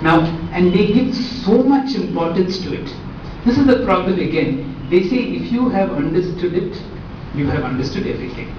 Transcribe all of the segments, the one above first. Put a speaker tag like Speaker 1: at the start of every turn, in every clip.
Speaker 1: Now, and they give so much importance to it. This is the problem again. They say if you have understood it, you have understood everything.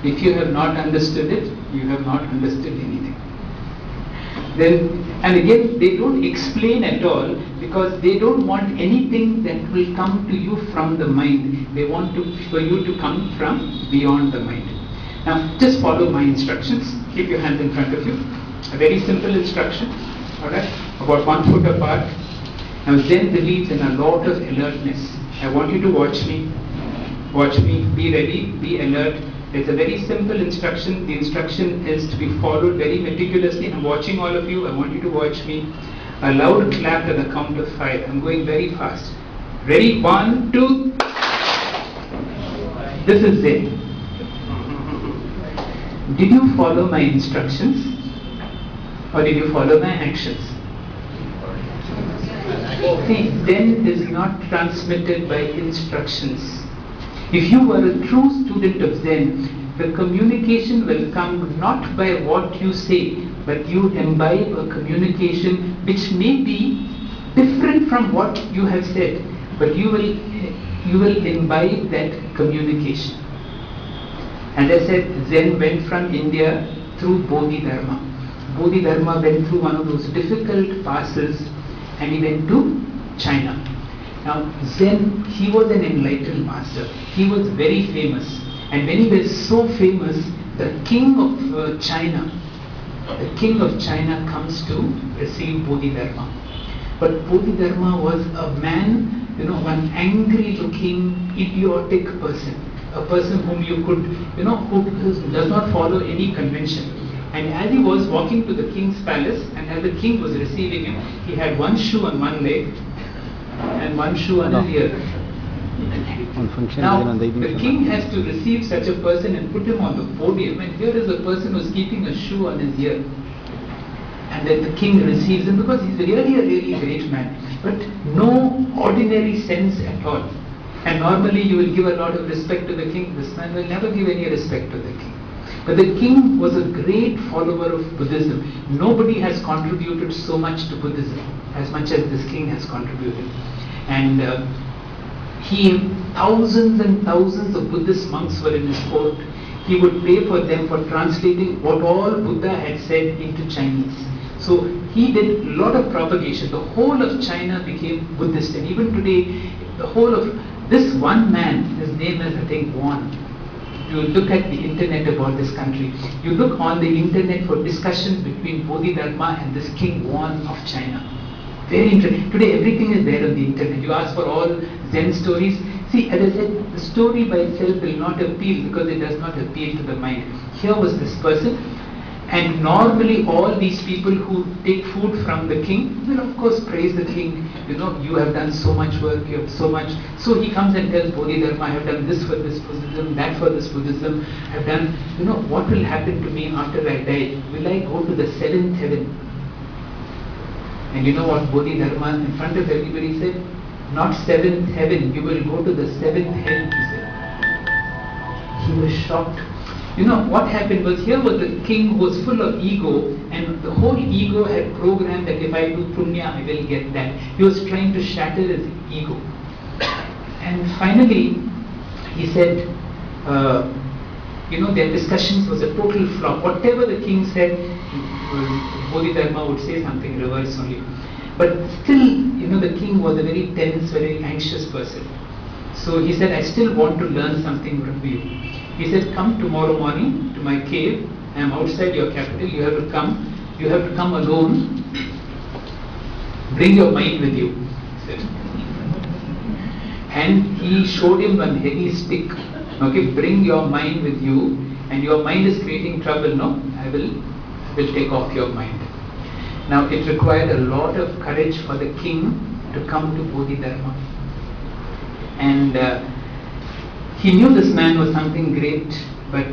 Speaker 1: If you have not understood it, you have not understood anything. Then, and again, they don't explain at all because they don't want anything that will come to you from the mind. They want for you to come from beyond the mind. Now, just follow my instructions. Keep your hands in front of you. A very simple instruction, alright, about 1 foot apart. Now, Zen believes in a lot of alertness. I want you to watch me, be ready, be alert. It's a very simple instruction. The instruction is to be followed very meticulously. I'm watching all of you. I want you to watch me. A loud clap at the count of 5. I'm going very fast. Ready? 1, 2. This is Zen. Did you follow my instructions? Or did you follow my actions? See, Zen is not transmitted by instructions. If you were a true student of Zen, the communication will come not by what you say, but you imbibe a communication which may be different from what you have said, but you will imbibe that communication. As I said, Zen went from India through Bodhidharma. Bodhidharma went through one of those difficult passes and he went to China. Now, Zen, he was an enlightened master. He was very famous. And when he was so famous, the king of China comes to receive Bodhidharma. But Bodhidharma was a man, one angry looking, idiotic person. A person whom you could, who does not follow any convention. And as he was walking to the king's palace, and as the king was receiving him, he had one shoe on one leg and one shoe on his ear. Now, the king has to receive such a person and put him on the podium, and here is a person who is keeping a shoe on his ear. And then the king receives him because he's really a really great man, but no ordinary sense at all. And normally you will give a lot of respect to the king. This man will never give any respect to the king. But the king was a great follower of Buddhism. Nobody has contributed so much to Buddhism as much as this king has contributed. And thousands and thousands of Buddhist monks were in his court. He would pay for them for translating what all Buddha had said into Chinese. So he did a lot of propagation. The whole of China became Buddhist. And even today, the whole of this one man, his name is, I think, Wan. You look at the internet about this country. You look on the internet for discussions between Bodhidharma and this King Wan of China. Very interesting. Today everything is there on the internet. You ask for all Zen stories. See, as I said, the story by itself will not appeal because it does not appeal to the mind. Here was this person, and normally all these people who take food from the king will of course praise the king. You have done so much work, you have so much. So he comes and tells Bodhidharma, I have done this for this Buddhism, that for this Buddhism. I have done, what will happen to me after I die? Will I go to the 7th heaven? And you know what Bodhidharma in front of everybody said? Not 7th heaven, you will go to the 7th hell, he said. He was shocked. What happened was, here was the king who was full of ego, and the whole ego had programmed that if I do punya, I will get that. He was trying to shatter his ego. And finally, he said, their discussions was a total flop. Whatever the king said, Bodhidharma would say something reverse only. But still, the king was a very tense, very anxious person. So he said, I still want to learn something from you. He said, come tomorrow morning to my cave. I am outside your capital. You have to come. You have to come alone. Bring your mind with you, he said. And he showed him one heavy stick. Okay, bring your mind with you. And your mind is creating trouble, no? I will take off your mind. Now, it required a lot of courage for the king to come to Bodhidharma. And he knew this man was something great, but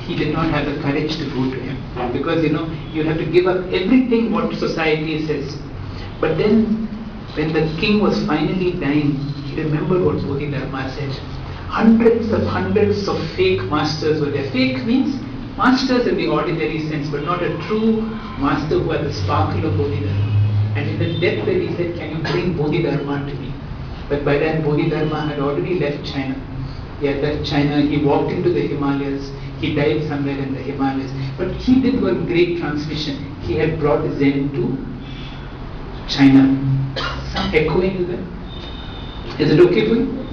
Speaker 1: he did not have the courage to go to him. Because, you have to give up everything what society says. But then, when the king was finally dying, he remembered what Bodhidharma said. Hundreds of fake masters were there. Fake means masters in the ordinary sense, but not a true master who had the sparkle of Bodhidharma. And in the deathbed he said, can you bring Bodhidharma to me? But by then Bodhidharma had already left China. He had left China, he walked into the Himalayas, he died somewhere in the Himalayas. But he did one great transmission. He had brought Zen to China. Some echoing is there? Is it okay for you?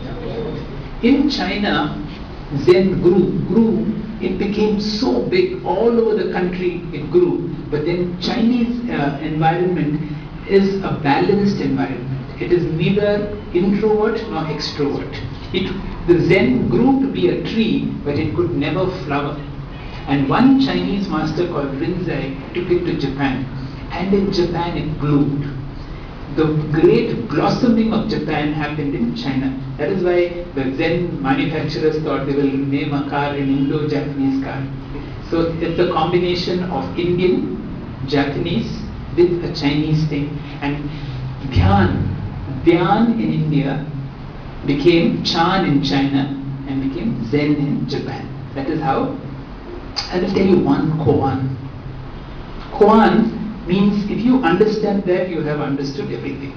Speaker 1: In China, Zen grew. It became so big all over the country. It grew. But then Chinese environment is a balanced environment. It is neither introvert nor extrovert. The Zen grew to be a tree, but it could never flower. And one Chinese master called Rinzai took it to Japan, and in Japan it bloomed. The great blossoming of Japan happened in China. That is why the Zen manufacturers thought they will name a car an Indo-Japanese car. So it's a combination of Indian, Japanese with a Chinese thing. And Dhyan in India became Chan in China and became Zen in Japan. That is how. I will tell you one koan. Koan means if you understand that, you have understood everything.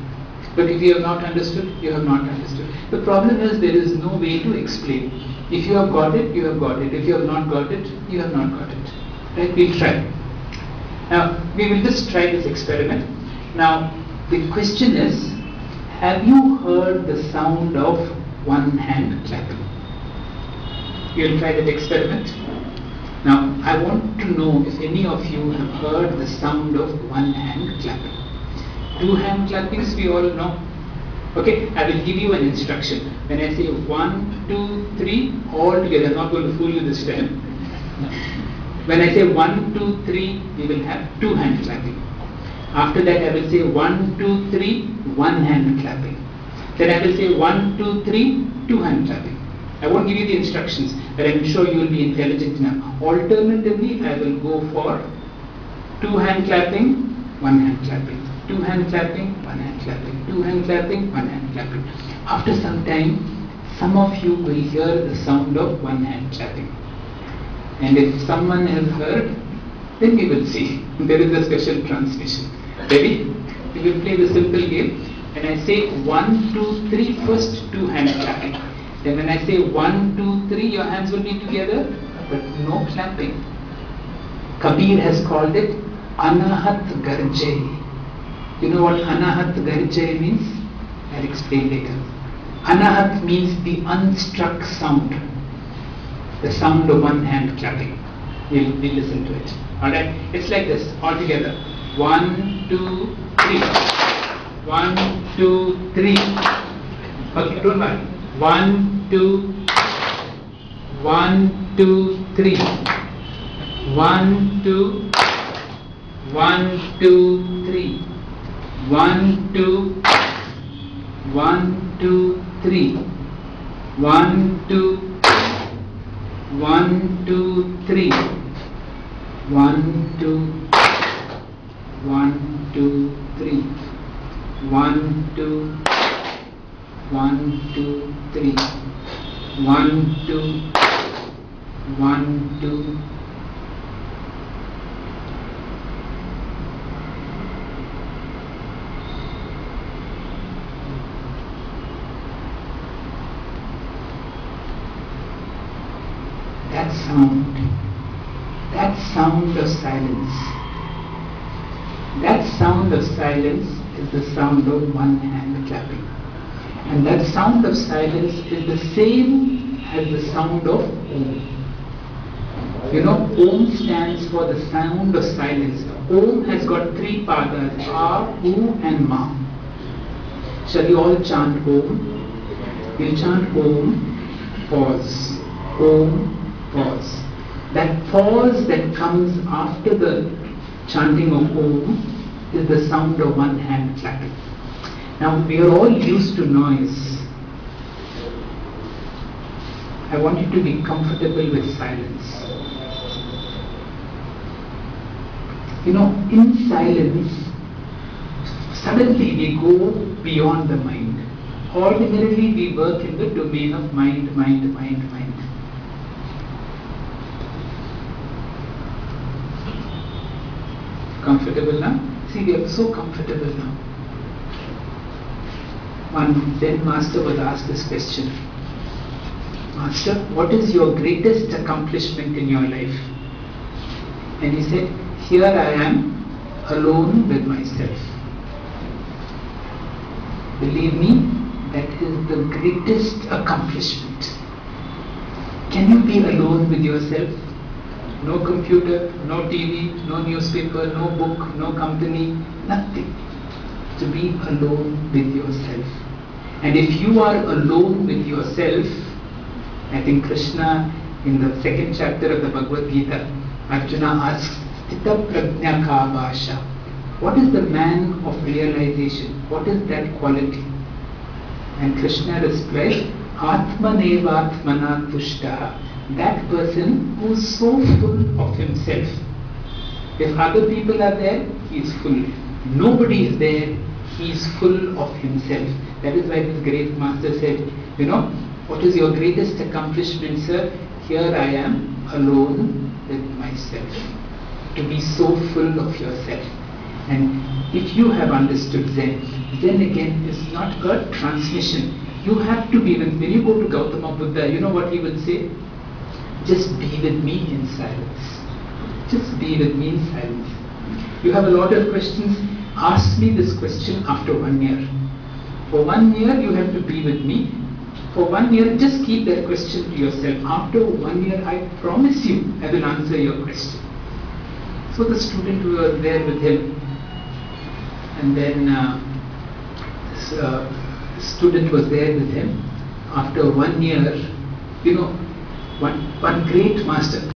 Speaker 1: But if you have not understood, you have not understood. The problem is there is no way to explain. If you have got it, you have got it. If you have not got it, you have not got it. Right? We'll try. Now, we will just try this experiment. Now, the question is, have you heard the sound of one hand clapping? You will try that experiment. Now, I want to know if any of you have heard the sound of one hand clapping. Two hand clappings we all know. Okay, I will give you an instruction. When I say 1, 2, 3, all together, I'm not going to fool you this time. When I say 1, 2, 3, we will have two hand clapping. After that, I will say 1, 2, 3, one hand clapping. Then I will say 1, 2, 3, two hand clapping. I won't give you the instructions, but I am sure you will be intelligent enough. Alternatively, I will go for two hand clapping, one hand clapping, two hand clapping, one hand clapping, two hand clapping, one hand clapping. After some time, some of you will hear the sound of one hand clapping. And if someone has heard, then we will see. There is a special transmission. Ready? We will play the simple game. When I say 1, 2, 3, first two hand clapping. Then when I say 1, 2, 3, your hands will be together, but no clapping. Kabir has called it Anahat Garjay. You know what Anahat Garjay means? I'll explain later. Anahat means the unstruck sound. The sound of one hand clapping. We'll listen to it. Alright? It's like this, all together. 1, 2, 3. 1, 2, 3. Okay, don't worry. 1, 2, 1, 2, 3. 1, 2, 1, 2, 3. 1, 2, 1, 2, 3. 1, 2, 1, 2, 3. 1, 2, 1, 2, 3. 1, 2, 1, 2, 3. 1, 2, 1, 2. That sound of silence. That sound of silence is the sound of one hand clapping. And that sound of silence is the same as the sound of Om. You know, Om stands for the sound of silence. Om has got three padas, A, U and Ma. Shall you all chant Om? We'll chant Om, pause. Om, pause. That pause that comes after the chanting of Om is the sound of one hand clapping. Now we are all used to noise. I want you to be comfortable with silence. You know, in silence, suddenly we go beyond the mind. Ordinarily we work in the domain of mind. Comfortable now? See, we are so comfortable now. One Zen master was asked this question: Master, what is your greatest accomplishment in your life? And he said, here I am, alone with myself. Believe me, that is the greatest accomplishment. Can you be alone with yourself? No computer, no TV, no newspaper, no book, no company, nothing. To be alone with yourself. And if you are alone with yourself, I think Krishna, in the second chapter of the Bhagavad Gita, Arjuna asks, Sthita prajna ka bhasha. What is the man of realization? What is that quality? And Krishna replies, Atmanevatmana tushta. That person who is so full of himself. If other people are there, he is full. Nobody is there, he is full of himself. That is why this great master said, what is your greatest accomplishment, sir? Here I am, alone with myself. To be so full of yourself. And if you have understood Zen, Zen again is not a transmission. You have to be, when you go to Gautama Buddha, you know what he would say? Just be with me in silence. Just be with me in silence. You have a lot of questions. Ask me this question after 1 year. For 1 year, you have to be with me. For 1 year, just keep that question to yourself. After 1 year, I promise you, I will answer your question. So the student who was there with him, and then this student was there with him. After 1 year, one great master.